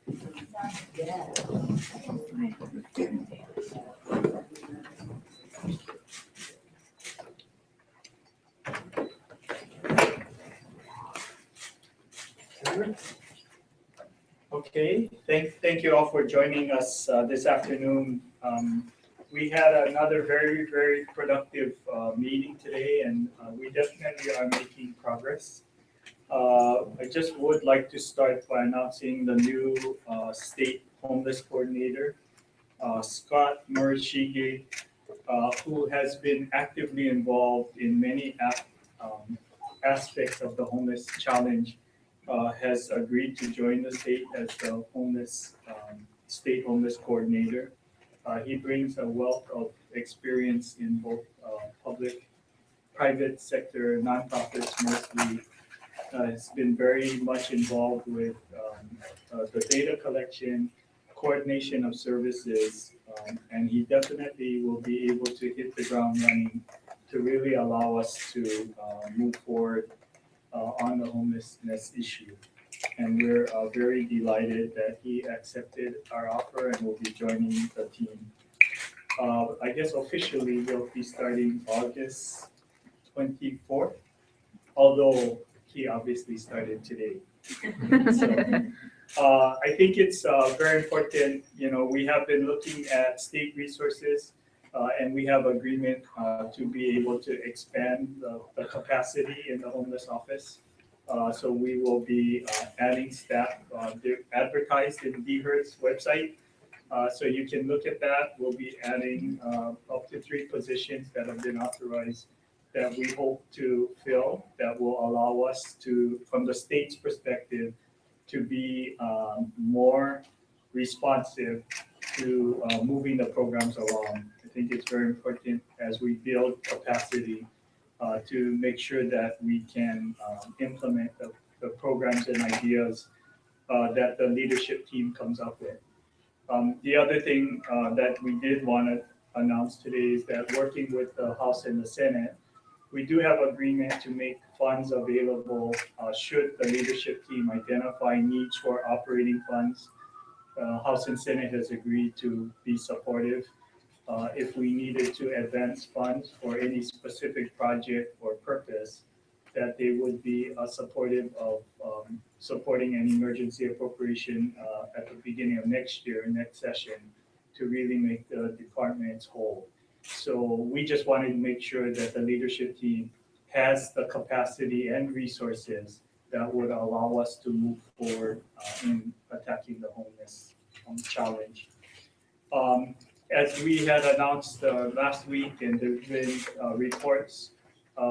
Okay, thank you all for joining us this afternoon. We had another very productive meeting today, and we definitely are making progress. I just would like to start by announcing the new state homeless coordinator, Scott Murashige, who has been actively involved in many aspects of the homeless challenge. Has agreed to join the state as the state homeless coordinator. He brings a wealth of experience in both public, private sector, nonprofits mostly. Has been very much involved with the data collection, coordination of services, and he definitely will be able to hit the ground running to really allow us to move forward on the homelessness issue. And we're very delighted that he accepted our offer and will be joining the team. I guess officially we'll be starting August 24th, although he obviously started today. So I think it's very important. You know, we have been looking at state resources and we have agreement to be able to expand the capacity in the homeless office. So we will be adding staff. They're advertised in DHER's website. So you can look at that. We'll be adding up to 3 positions that have been authorized that we hope to fill that will allow us to, from the state's perspective, to be more responsive to moving the programs along. I think it's very important as we build capacity to make sure that we can implement the programs and ideas that the leadership team comes up with. The other thing that we did want to announce today is that working with the House and the Senate, we do have agreement to make funds available should the leadership team identify needs for operating funds. House and Senate has agreed to be supportive. If we needed to advance funds for any specific project or purpose, that they would be supportive of supporting an emergency appropriation at the beginning of next year, next session, to really make the departments whole. So we just wanted to make sure that the leadership team has the capacity and resources that would allow us to move forward in attacking the homeless challenge. As we had announced last week, and there's been reports,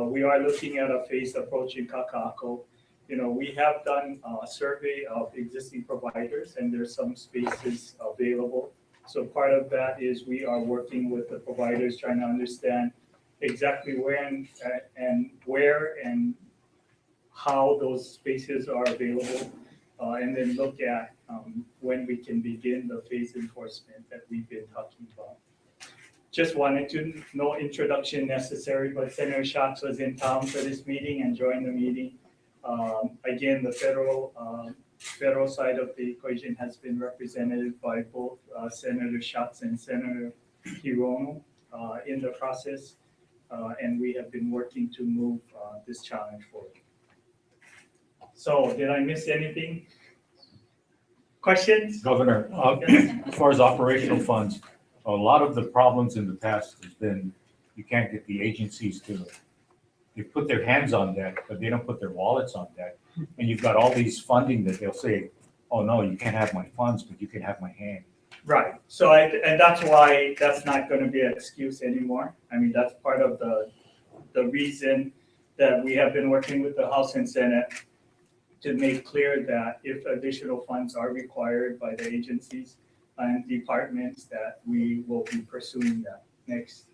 we are looking at a phased approach in Kaka'ako. You know, we have done a survey of existing providers, and there's some spaces available. So part of that is we are working with the providers, trying to understand exactly when and where and how those spaces are available, and then look at when we can begin the phased enforcement that we've been talking about. Just wanted to, no introduction necessary, but Senator Schatz was in town for this meeting and joined the meeting. Again, the federal side of the equation has been represented by both Senator Schatz and Senator Hirono in the process, and we have been working to move this challenge forward. So, did I miss anything? Questions? Governor, as far as operational funds, a lot of the problems in the past has been you can't get the agencies to, they put their hands on that, but they don't put their wallets on that. And you've got all these funding that they'll say, oh no, you can't have my funds, but you can have my hand. Right. So, and that's why that's not going to be an excuse anymore. I mean, that's part of the reason that we have been working with the House and Senate to make clear that if additional funds are required by the agencies and departments, that we will be pursuing that next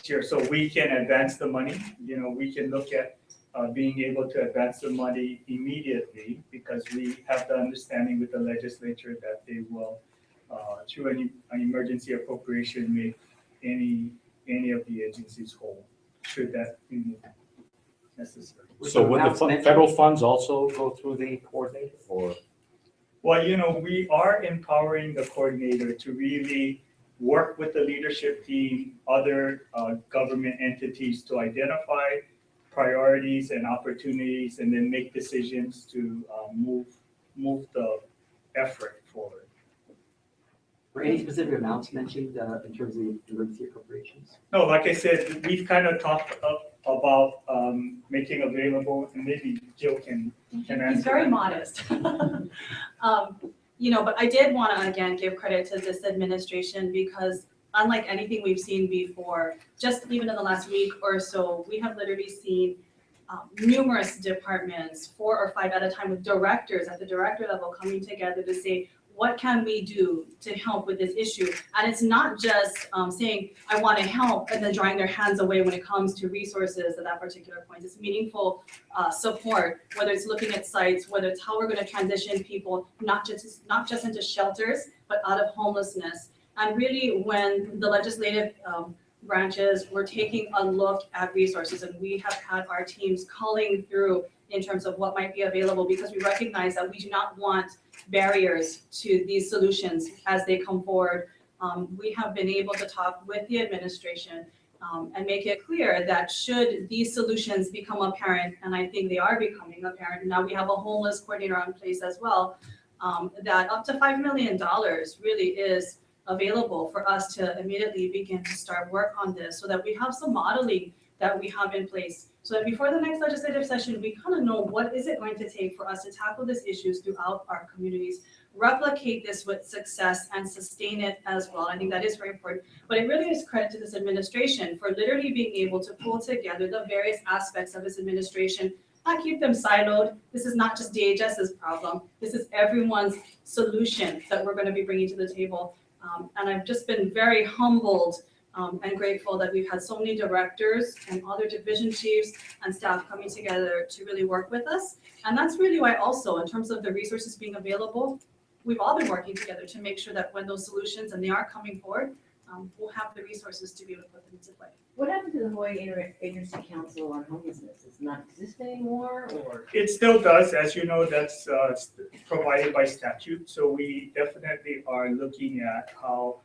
year. So we can advance the money. You know, we can look at being able to advance the money immediately because we have the understanding with the legislature that they will, through an emergency appropriation, make any of the agencies whole, should that be necessary. So would the federal funds also go through the coordinator, or? Well, we are empowering the coordinator to really work with the leadership team, other government entities to identify priorities and opportunities, and then make decisions to move the effort forward. Were any specific amounts mentioned in terms of emergency appropriations? No, like I said, we've kind of talked about making available, and maybe Jill can answer. It's very that. modest. But I did want to again give credit to this administration because unlike anything we've seen before, just even in the last week or so, we have literally seen numerous departments, 4 or 5 at a time, with directors at the director level coming together to say, what can we do to help with this issue? And it's not just saying, I want to help, and then drawing their hands away when it comes to resources at that particular point. It's meaningful support, whether it's looking at sites, whether it's how we're going to transition people, not just into shelters, but out of homelessness. And really, when the legislative branches were taking a look at resources, and we have had our teams culling through in terms of what might be available, because we recognize that we do not want barriers to these solutions as they come forward. We have been able to talk with the administration and make it clear that should these solutions become apparent, and I think they are becoming apparent, and now we have a homeless coordinator in place as well, that up to $5 million really is available for us to immediately begin to start work on this, so that we have some modeling that we have in place, so that before the next legislative session, we kind of know what is it going to take for us to tackle these issues throughout our communities, replicate this with success, and sustain it as well. I think that is very important. But it really is credit to this administration for literally being able to pull together the various aspects of this administration, not keep them siloed. This is not just DHS's problem. This is everyone's solution that we're going to be bringing to the table. And I've just been very humbled and grateful that we've had so many directors and other division chiefs and staff coming together to really work with us. And that's really why also, in terms of the resources being available, we've all been working together to make sure that when those solutions, and they are coming forward, we'll have the resources to be able to put them into play. What happened to the Hawaii Interagency Council on Homelessness? Does it not exist anymore, or? It still does, as you know, that's provided by statute. So we definitely are looking at how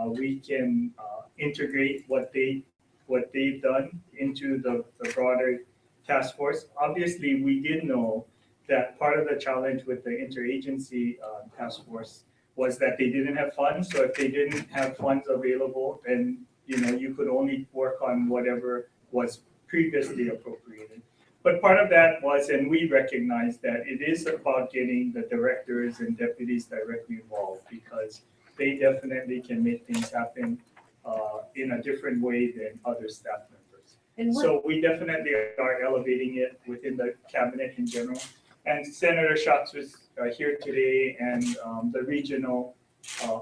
we can integrate what they've done into the broader task force. Obviously, we did know that part of the challenge with the interagency task force was that they didn't have funds. So if they didn't have funds available, then you could only work on whatever was previously appropriated. But part of that was, and we recognize that it is about getting the directors and deputies directly involved, because they definitely can make things happen in a different way than other staff members. And So we definitely are elevating it within the cabinet in general. And Senator Schatz was here today, and the regional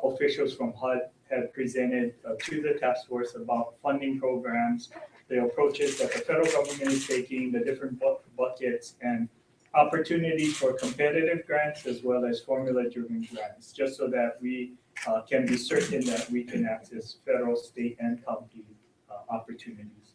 officials from HUD had presented to the task force about funding programs, the approaches that the federal government is taking, the different buckets, and opportunities for competitive grants as well as formula-driven grants, just so that we can be certain that we can access federal, state, and county opportunities.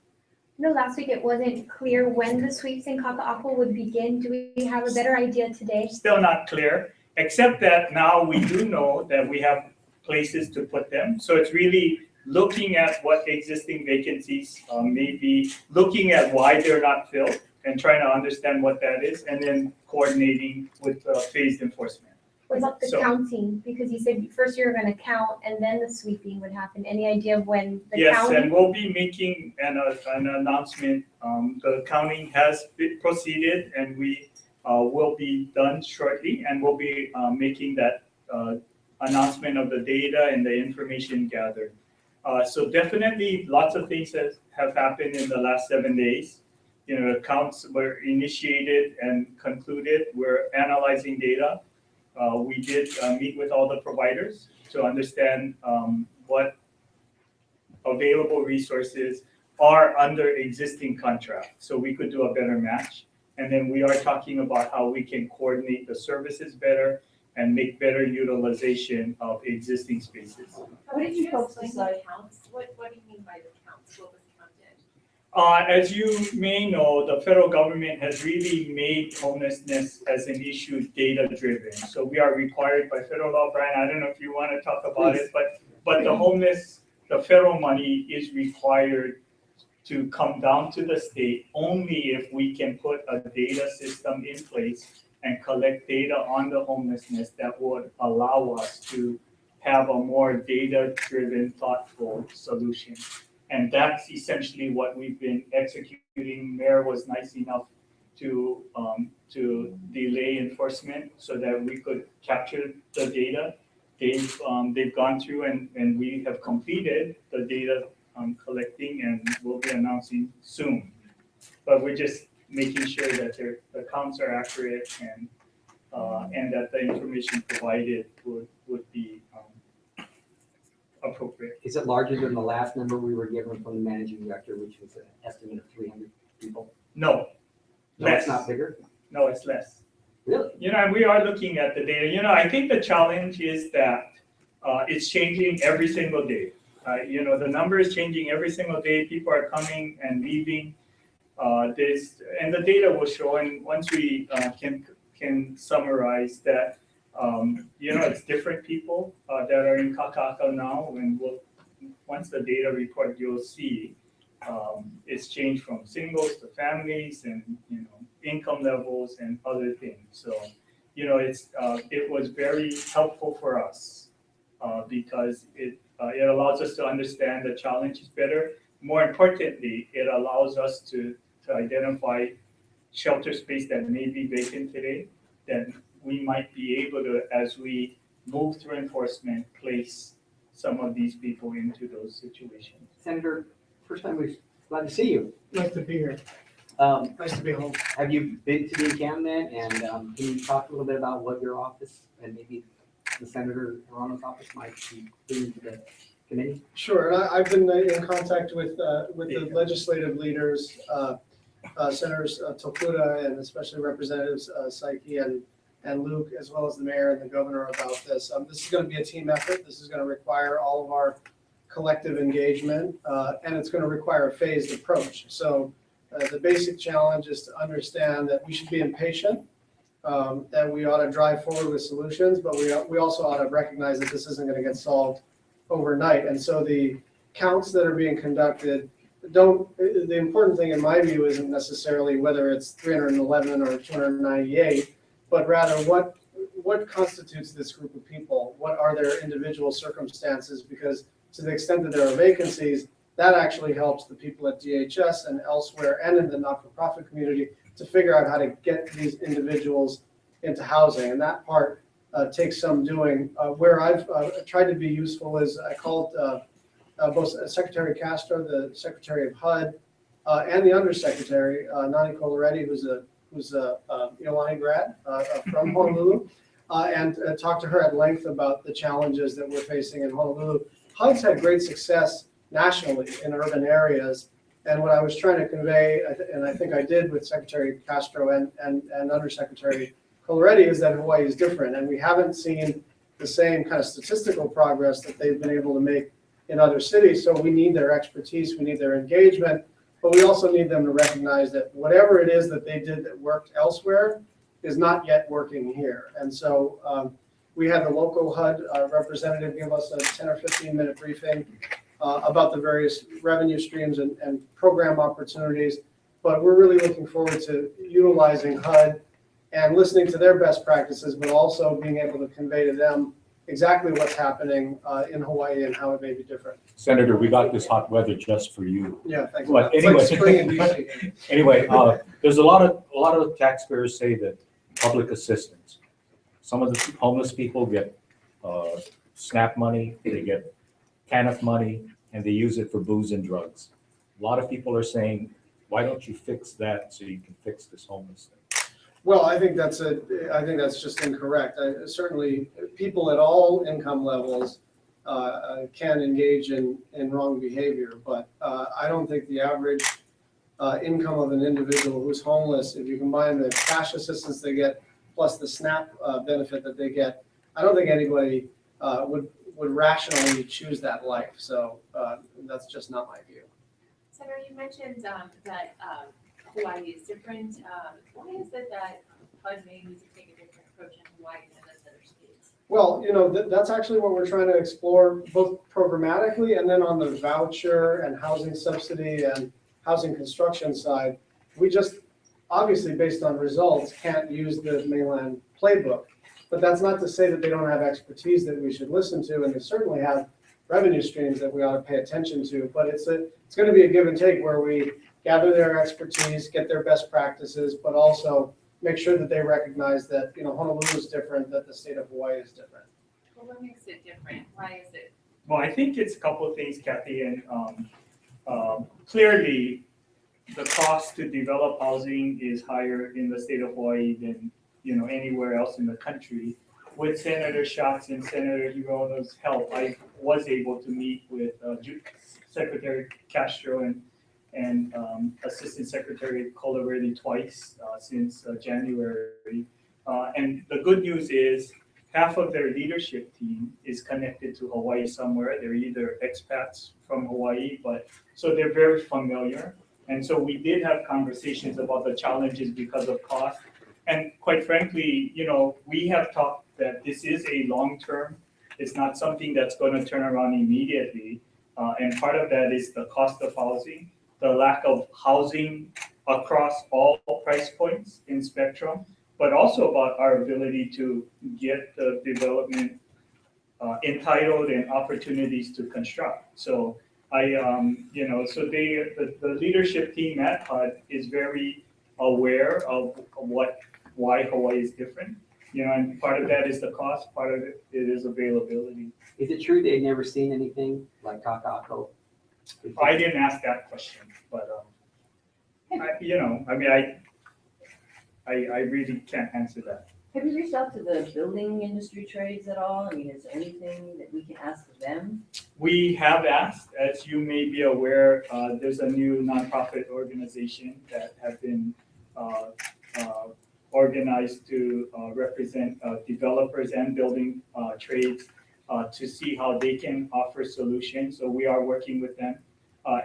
Last week it wasn't clear when the sweeps in Kaka'ako would begin. Do we have a better idea today? Still not clear, except that now we do know that we have places to put them. So it's really looking at what existing vacancies may be, looking at why they're not filled, and trying to understand what that is, and then coordinating with phased enforcement. What about the So- counting? Because you said first you were going to count and then the sweeping would happen. Any idea of when the Yes, counting? and we'll be making an announcement. The counting has been proceeded, and we will be done shortly, and we'll be making that announcement of the data and the information gathered. So definitely lots of things have happened in the last 7 days. Counts were initiated and concluded. We're analyzing data. We did meet with all the providers to understand what available resources are under existing contracts, so we could do a better match. And then we are talking about how we can coordinate the services better and make better utilization of existing spaces. What did you folks decide counts? What do you mean by the counts? What was counted? As you may know, the federal government has really made homelessness as an issue data-driven. So we are required by federal law, Brian, I don't know if you want to talk about it, but the federal money is required to come down to the state only if we can put a data system in place and collect data on the homelessness that would allow us to have a more data-driven, thoughtful solution. And that's essentially what we've been executing. Mayor was nice enough to delay enforcement so that we could capture the data. They've gone through and we have completed the data collecting and we'll be announcing soon. But we're just making sure that their accounts are accurate and that the information provided would be appropriate. Is it larger than the last number we were given from the managing director, which was an estimate of 300 people? No, No, less. it's not bigger? No, it's less. Really? And we are looking at the data. I think the challenge is that it's changing every single day. The number is changing every single day. People are coming and leaving. And the data will show. And once we can summarize that, it's different people that are in Kaka'ako now. And once the data report, you'll see it's changed from singles to families and income levels and other things. So it was very helpful for us because it allows us to understand the challenges better. More importantly, it allows us to identify shelter space that may be vacant today, that we might be able to, as we move through enforcement, place some of these people into those situations. Senator, first time we're glad to see you. Nice to be here. Um, Nice to be home. Have you been to the encampment, and can you talk a little bit about what your office and maybe the Senator Hirono's office might be doing to the committee? Sure, and I've been in contact with the legislative leaders, Senators Tokuda and especially Representatives Saiki and Luke, as well as the mayor and the governor about this. This is going to be a team effort. This is going to require all of our collective engagement, and it's going to require a phased approach. So the basic challenge is to understand that we should be impatient, that we ought to drive forward with solutions, but we also ought to recognize that this isn't going to get solved overnight. And so the counts that are being conducted the important thing in my view isn't necessarily whether it's 311 or 298, but rather what constitutes this group of people? What are their individual circumstances? Because to the extent that there are vacancies, that actually helps the people at DHS and elsewhere and in the not-for-profit community to figure out how to get these individuals into housing. And that part takes some doing. Where I've tried to be useful is I called both Secretary Castro, the Secretary of HUD, and the Undersecretary, Nani Coloretti, who's a Iolani grad from Honolulu, and talked to her at length about the challenges that we're facing in Honolulu. HUD's had great success nationally in urban areas, and what I was trying to convey, and I think I did with Secretary Castro and Undersecretary Coloretti, is that Hawaii is different, and we haven't seen the same kind of statistical progress that they've been able to make in other cities. So we need their expertise, we need their engagement, but we also need them to recognize that whatever it is that they did that worked elsewhere is not yet working here. And so we had the local HUD representative give us a 10 or 15 minute briefing about the various revenue streams and program opportunities. But we're really looking forward to utilizing HUD and listening to their best practices, but also being able to convey to them exactly what's happening in Hawaii and how it may be different. Senator, we got this hot weather just for you. Yeah, thanks. But It's anyway, like spring in DC. Anyway, there's a lot of taxpayers say that public assistance. Some of the homeless people get SNAP money, they get TANF money, and they use it for booze and drugs. A lot of people are saying, why don't you fix that so you can fix this homeless thing? Well, I think that's just incorrect. Certainly, people at all income levels can engage in wrong behavior, but I don't think the average income of an individual who's homeless, if you combine the cash assistance they get plus the SNAP benefit that they get, I don't think anybody would rationally choose that life. So that's just not my view. Senator, you mentioned that Hawaii is different. Why is it that HUD may need to take a different approach in Hawaii than it does other states? Well, that's actually what we're trying to explore, both programmatically and then on the voucher and housing subsidy and housing construction side. We just, obviously, based on results, can't use the mainland playbook. But that's not to say that they don't have expertise that we should listen to, and they certainly have revenue streams that we ought to pay attention to. But it's going to be a give and take where we gather their expertise, get their best practices, but also make sure that they recognize that, Honolulu is different, that the state of Hawaii is different. Well, what makes it different? Why is it? Well, I think it's a couple of things, Kathy, and clearly the cost to develop housing is higher in the state of Hawaii than anywhere else in the country. With Senator Schatz and Senator Hirono's help, I was able to meet with Secretary Castro and Assistant Secretary Colaverdi twice since January. And the good news is half of their leadership team is connected to Hawaii somewhere. They're either expats from Hawaii, so they're very familiar. And so we did have conversations about the challenges because of cost. And quite frankly, we have talked that this is a long-term, it's not something that's going to turn around immediately. And part of that is the cost of housing, the lack of housing across all price points in spectrum, but also about our ability to get the development entitled and opportunities to construct. So the leadership team at HUD is very aware of why Hawaii is different. And part of that is the cost, part of it is availability. Is it true they've never seen anything like Kaka'ako? I didn't ask that question, but I really can't answer that. Have you reached out to the building industry trades at all? I mean, is there anything that we can ask of them? We have asked, as you may be aware, there's a new nonprofit organization that have been organized to represent developers and building trades to see how they can offer solutions. So we are working with them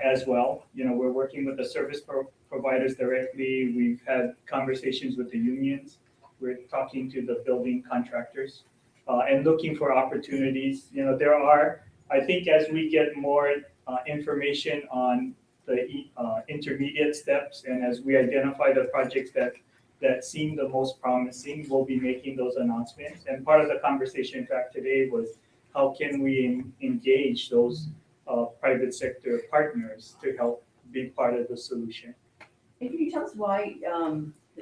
as well. We're working with the service providers directly. We've had conversations with the unions. We're talking to the building contractors and looking for opportunities. There are, I think, as we get more information on the intermediate steps and as we identify the projects that seem the most promising, we'll be making those announcements. And part of the conversation, in fact, today was how can we engage those private sector partners to help be part of the solution. And can you tell us why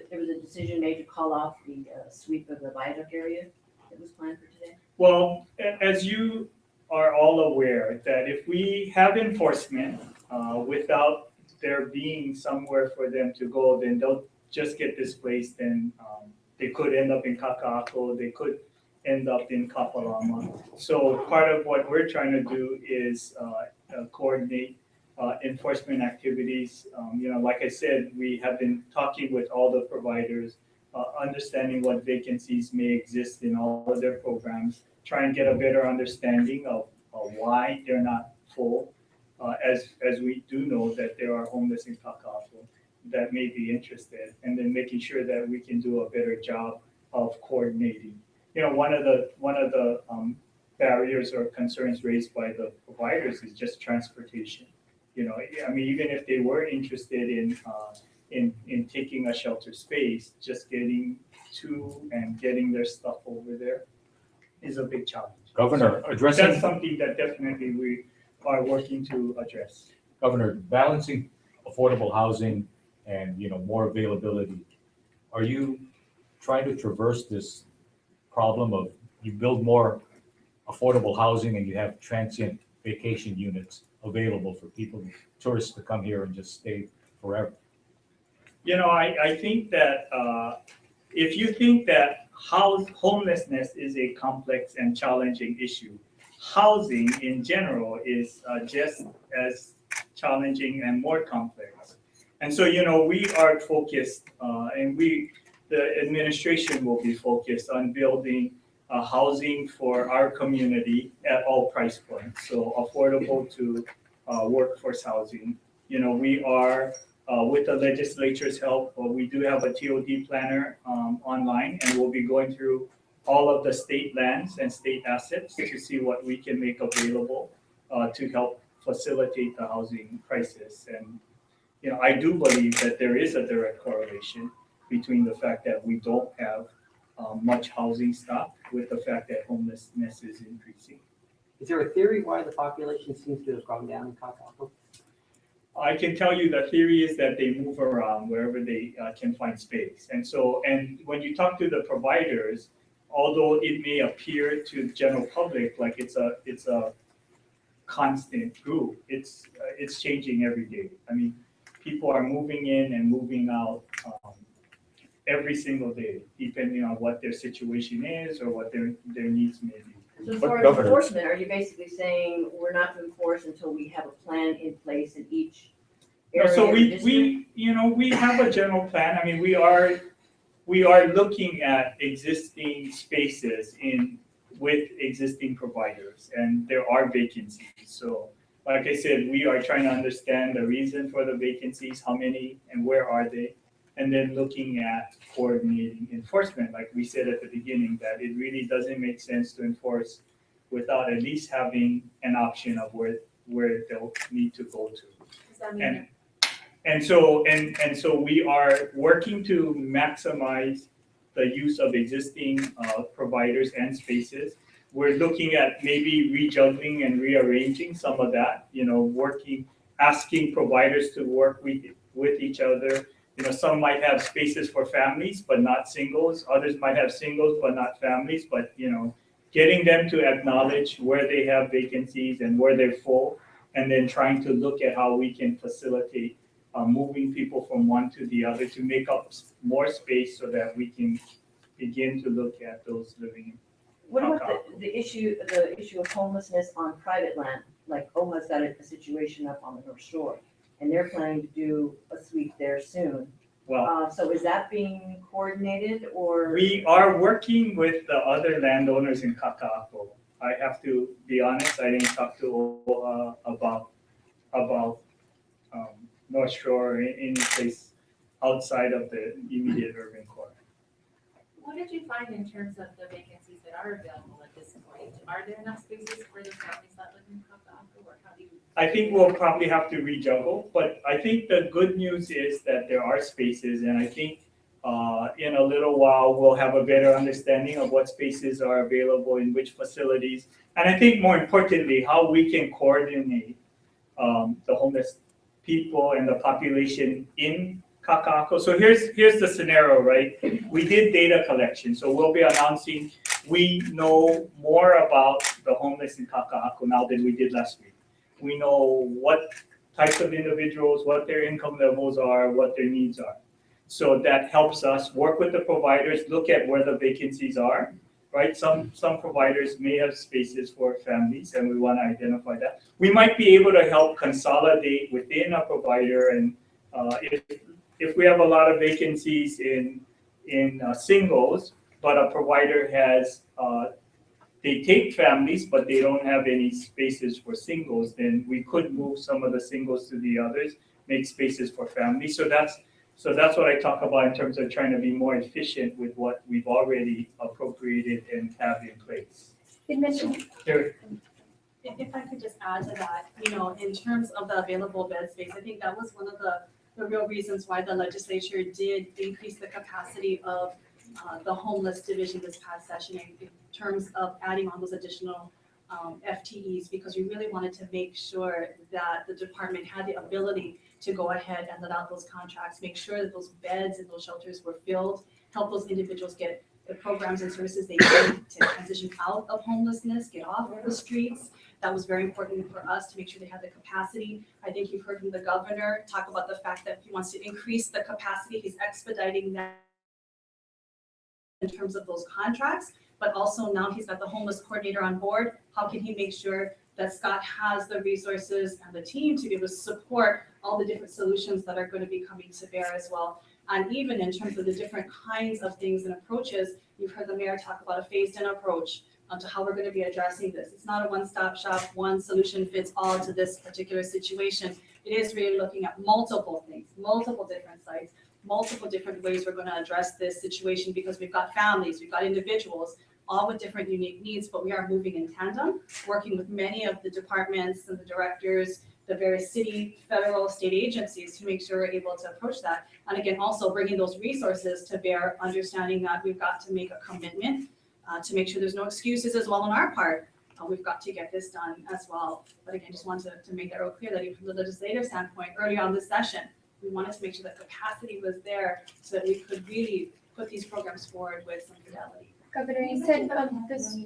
there was a decision made to call off the sweep of the viaduct area that was planned for today? Well, as you are all aware, that if we have enforcement without there being somewhere for them to go, then they'll just get displaced and they could end up in Kaka'ako, they could end up in Kapalama. So part of what we're trying to do is coordinate enforcement activities. Like I said, we have been talking with all the providers, understanding what vacancies may exist in all of their programs, try and get a better understanding of why they're not full, as we do know that there are homeless in Kaka'ako that may be interested, and then making sure that we can do a better job of coordinating. One of the barriers or concerns raised by the providers is just transportation. Even if they were interested in taking a shelter space, just getting to and getting their stuff over there is a big challenge. Governor, So addressing, that's something that definitely we are working to address. Governor, balancing affordable housing and, more availability. Are you trying to traverse this problem of you build more affordable housing and you have transient vacation units available for people, tourists to come here and just stay forever? I think that if you think that homelessness is a complex and challenging issue, housing in general is just as challenging and more complex. And so, we are focused, and the administration will be focused on building housing for our community at all price points. So affordable to workforce housing, we are, with the legislature's help, we do have a TOD planner online, and we'll be going through all of the state lands and state assets to see what we can make available to help facilitate the housing crisis. And I do believe that there is a direct correlation between the fact that we don't have much housing stock with the fact that homelessness is increasing. Is there a theory why the population seems to have gone down in Kaka'ako? I can tell you the theory is that they move around wherever they can find space. And so, and when you talk to the providers, although it may appear to the general public like it's a constant group, it's changing every day. I mean, people are moving in and moving out every single day, depending on what their situation is or what their needs may be. So as But far as Governor- enforcement, are you basically saying we're not to enforce until we have a plan in place in each No, area so or district? we have a general plan. I mean, we are looking at existing spaces with existing providers, and there are vacancies. So like I said, we are trying to understand the reason for the vacancies, how many and where are they, and then looking at coordinating enforcement. Like we said at the beginning, that it really doesn't make sense to enforce without at least having an option of where they'll need to go to. Does that mean And so we are working to maximize the use of existing providers and spaces. We're looking at maybe rejuggling and rearranging some of that, asking providers to work with each other. Some might have spaces for families, but not singles. Others might have singles, but not families. But, getting them to acknowledge where they have vacancies and where they're full, and then trying to look at how we can facilitate moving people from one to the other to make up more space so that we can begin to look at those living. What about the issue of homelessness on private land? Like Omaha's got a situation up on the North Shore, and they're planning to do a sweep there soon. Well, So is that being coordinated or? we are working with the other landowners in Kaka'ako. I have to be honest, I didn't talk to about North Shore or any place outside of the immediate urban core. what did you find in terms of the vacancies that are available at this point? Are there enough spaces for the families that live in Kaka'ako, or how do you? I think we'll probably have to rejuggle, but I think the good news is that there are spaces, and I think in a little while, we'll have a better understanding of what spaces are available in which facilities. And I think more importantly, how we can coordinate the homeless people and the population in Kaka'ako. So here's the scenario, right? We did data collection, so we'll be announcing we know more about the homeless in Kaka'ako now than we did last week. We know what types of individuals, what their income levels are, what their needs are. So that helps us work with the providers, look at where the vacancies are, right? Some providers may have spaces for families, and we want to identify that. We might be able to help consolidate within a provider, and if we have a lot of vacancies in singles, but a provider has they take families, but they don't have any spaces for singles, then we could move some of the singles to the others, make spaces for families. So that's what I talk about in terms of trying to be more efficient with what we've already appropriated and have in place. Did mention, If I could just add to that, in terms of the available bed space, I think that was one of the real reasons why the legislature did increase the capacity of the homeless division this past session in terms of adding on those additional FTEs, because we really wanted to make sure that the department had the ability to go ahead and let out those contracts, make sure that those beds and those shelters were filled, help those individuals get the programs and services they need to transition out of homelessness, get off the streets. That was very important for us to make sure they had the capacity. I think you've heard from the governor talk about the fact that he wants to increase the capacity. He's expediting that in terms of those contracts, but also now he's got the homeless coordinator on board. How can he make sure that Scott has the resources and the team to be able to support all the different solutions that are going to be coming to bear as well? And even in terms of the different kinds of things and approaches, you've heard the mayor talk about a phased-in approach to how we're going to be addressing this. It's not a one-stop shop, one solution fits all to this particular situation. it is really looking at multiple things, multiple different sites, multiple different ways we're going to address this situation, because we've got families, we've got individuals, all with different unique needs, but we are moving in tandem, working with many of the departments and the directors, the various city, federal, state agencies to make sure we're able to approach that. And again, also bringing those resources to bear, understanding that we've got to make a commitment to make sure there's no excuses as well on our part. We've got to get this done as well. But again, just wanted to make that real clear that even from the legislative standpoint, early on this session, we wanted to make sure that capacity was there so that we could really put these programs forward with some fidelity. Governor, you said this,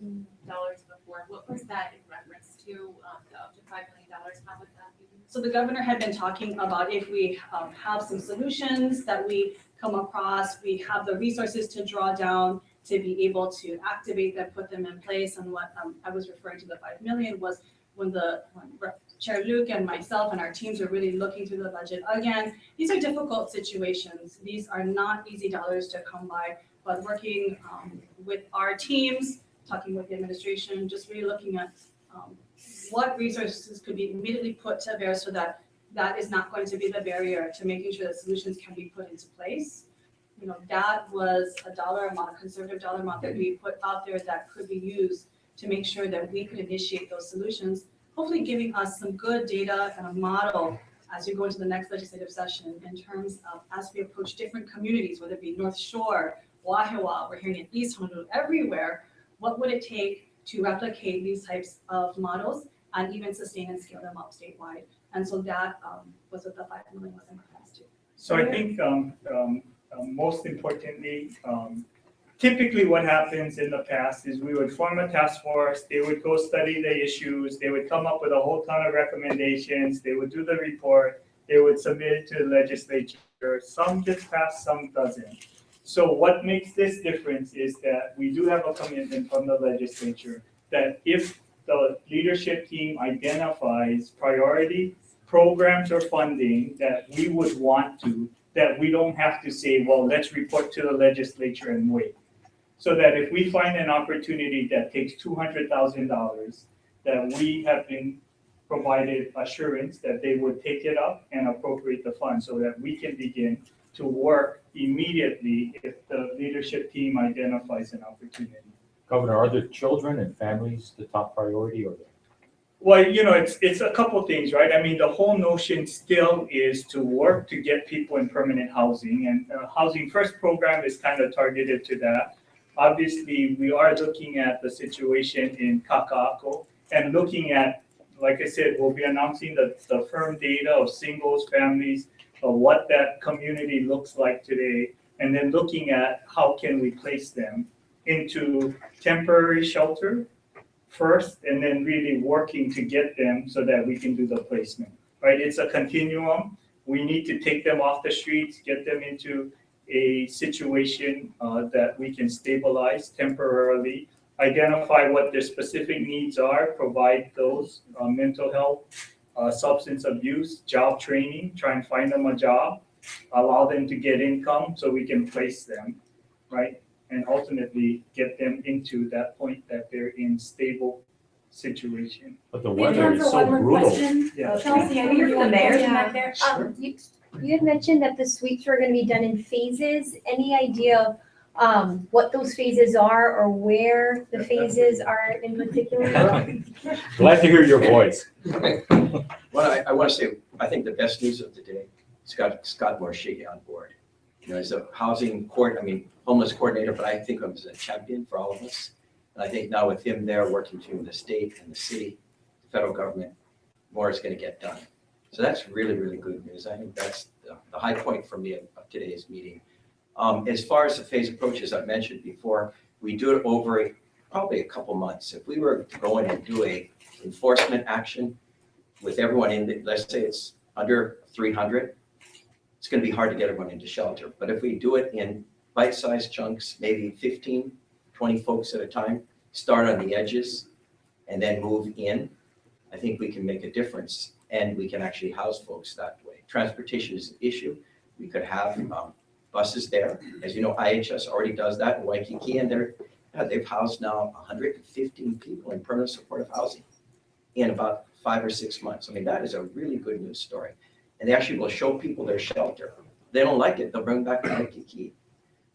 Dollars before, what was that in reference to, the up to $5 million, how would that be? So the governor had been talking about if we have some solutions that we come across, we have the resources to draw down to be able to activate them, put them in place. And what I was referring to the 5 million was when Chair Luke and myself and our teams are really looking through the budget. Again, these are difficult situations. These are not easy dollars to come by, but working with our teams, talking with the administration, just really looking at what resources could be immediately put to bear so that that is not going to be the barrier to making sure that solutions can be put into place. You know, that was a dollar amount, a conservative dollar amount that we put out there that could be used to make sure that we could initiate those solutions, hopefully giving us some good data and a model as we go into the next legislative session in terms of as we approach different communities, whether it be North Shore, Wahiawa, we're hearing it East Honolulu, everywhere, what would it take to replicate these types of models and even sustain and scale them up statewide? And so that was what the 5 million was in reference to. So I think most importantly, typically what happens in the past is we would form a task force, they would go study the issues, they would come up with a whole ton of recommendations, they would do the report, they would submit it to the legislature. Some gets passed, some doesn't. So what makes this difference is that we do have a commitment from the legislature that if the leadership team identifies priority programs or funding that we would want to, that we don't have to say, well, let's report to the legislature and wait. So that if we find an opportunity that takes $200,000, that we have been provided assurance that they would take it up and appropriate the funds so that we can begin to work immediately if the leadership team identifies an opportunity. Governor, are the children and families the top priority or? Well, you know, it's a couple things, right? I mean, the whole notion still is to work to get people in permanent housing, and Housing First program is kind of targeted to that. Obviously, we are looking at the situation in Kaka'ako and looking at, like I said, we'll be announcing the firm data of singles, families, of what that community looks like today, and then looking at how can we place them into temporary shelter first, and then really working to get them so that we can do the placement, right? It's a continuum. We need to take them off the streets, get them into a situation that we can stabilize temporarily, identify what their specific needs are, provide those mental health, substance abuse, job training, try and find them a job, allow them to get income so we can place them, right? And ultimately get them into that point that they're in stable situation. But the We have weather time is for so one more brutal. question. Yeah. Chelsea, I think you're the mayor's back there. you had mentioned that the sweeps were gonna be done in phases. Any idea of what those phases are or where the phases are in particular? Glad to hear your voice. Well, I want to say, I think the best news of the day, Scott Morshige on board. You know, as a homeless coordinator, but I think of him as a champion for all of us. And I think now with him there working between the state and the city, the federal government, more is going to get done. So that's really, really good news. I think that's the high point for me of today's meeting. As far as the phase approach, as I mentioned before, we do it over probably a couple months. If we were to go in and do a enforcement action with everyone in, let's say it's under 300, it's going to be hard to get everyone into shelter. But if we do it in bite-sized chunks, maybe 15, 20 folks at a time, start on the edges and then move in, I think we can make a difference and we can actually house folks that way. Transportation is an issue. We could have buses there. As you know, IHS already does that in Waikiki, and they've housed now 115 people in permanent supportive housing in about 5 or 6 months. I mean, that is a really good news story. and they actually will show people their shelter. If they don't like it, they'll bring back the Waikiki.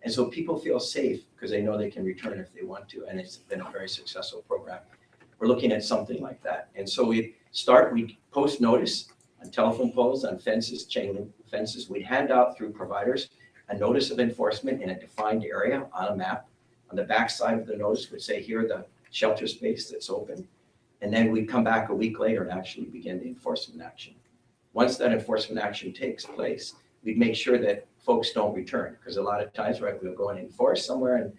And so people feel safe because they know they can return if they want to, and it's been a very successful program. We're looking at something like that. And so we post notice on telephone poles, on fences, chain link fences. We'd hand out through providers a notice of enforcement in a defined area on a map. On the back side of the notice would say, here are the shelter space that's open. And then we'd come back a week later and actually begin the enforcement action. Once that enforcement action takes place, we'd make sure that folks don't return, because a lot of times, right, we'll go and enforce somewhere and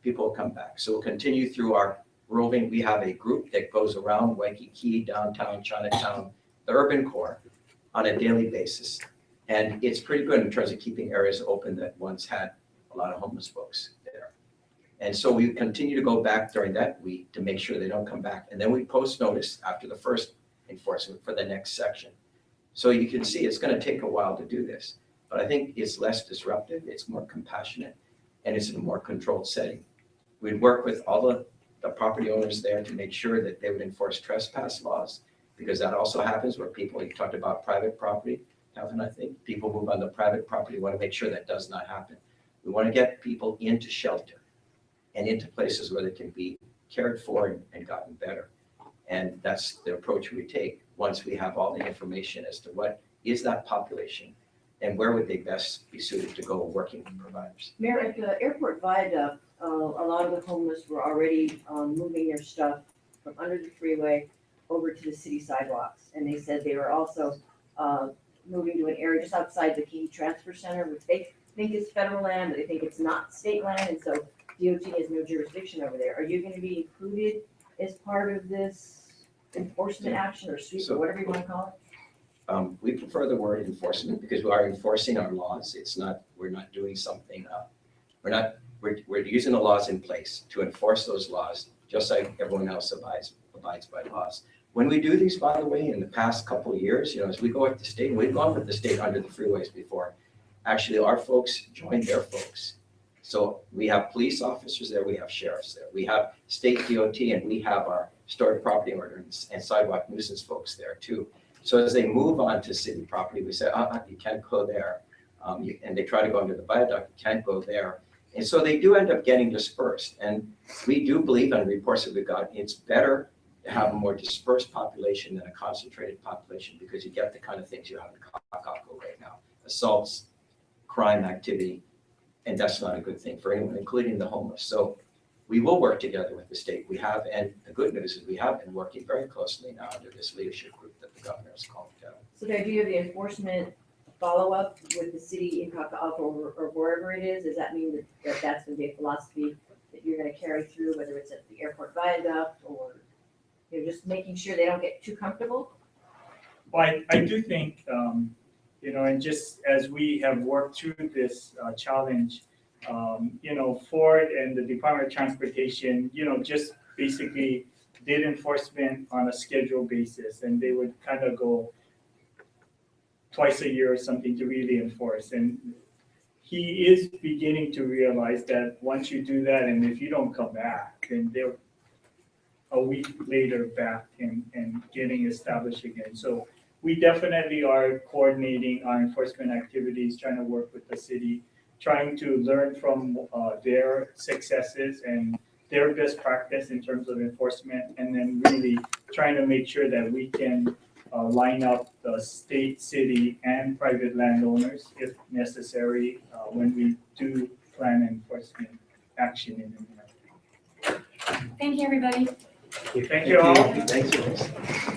people will come back. So we'll continue through our roving. We have a group that goes around Waikiki, downtown, Chinatown, the urban core on a daily basis. And it's pretty good in terms of keeping areas open that once had a lot of homeless folks there. And so we continue to go back during that week to make sure they don't come back. And then we post notice after the first enforcement for the next section. So you can see it's going to take a while to do this, but I think it's less disruptive, it's more compassionate, and it's in a more controlled setting. We'd work with all the property owners there to make sure that they would enforce trespass laws, because that also happens where people, you talked about private property, Calvin, I think, people move on the private property, we want to make sure that does not happen. We want to get people into shelter and into places where they can be cared for and gotten better. And that's the approach we take once we have all the information as to what is that population and where would they best be suited to go working with providers. Mayor, at the airport viaduct, a lot of the homeless were already moving their stuff from under the freeway over to the city sidewalks. And they said they were also moving to an area just outside the Key Transfer Center, which they think is federal land, but they think it's not state land. And so DOT has no jurisdiction over there. Are you going to be included as part of this enforcement action or sweep or whatever you want to call it? We prefer the word enforcement because we are enforcing our laws. It's not, we're not doing something, we're using the laws in place to enforce those laws, just like everyone else abides by laws. When we do these, by the way, in the past couple of years, as we go with the state, we've gone with the state under the freeways before. Actually, our folks joined their folks. So we have police officers there, we have sheriffs there, we have state DOT, and we have our stored property ordinance and sidewalk nuisance folks there too. So as they move on to city property, we say, you can't go there. And they try to go under the viaduct, you can't go there. And so they do end up getting dispersed. And we do believe on reports that we got, it's better to have a more dispersed population than a concentrated population because you get the kind of things you have in Kakako right now. Assaults, crime activity, and that's not a good thing for anyone, including the homeless. So we will work together with the state. We have, and the good news is we have been working very closely now under this leadership group that the governor has called together. So the idea of the enforcement follow-up with the city in Kaka'ako or wherever it is, does that mean that that's going to be a philosophy that you're going to carry through, whether it's at the airport viaduct or just making sure they don't get too comfortable? Well, I do think, and just as we have worked through this challenge, Ford and the Department of Transportation, just basically did enforcement on a scheduled basis, and they would kind of go twice a year or something to really enforce. And he is beginning to realize that once you do that, and if you don't come back, then they're a week later back and getting established again. So we definitely are coordinating our enforcement activities, trying to work with the city, trying to learn from their successes and their best practice in terms of enforcement, and then really trying to make sure that we can line up the state, city, and private landowners if necessary when we do plan enforcement action in the area. Thank you, everybody. Thank you all. Thanks.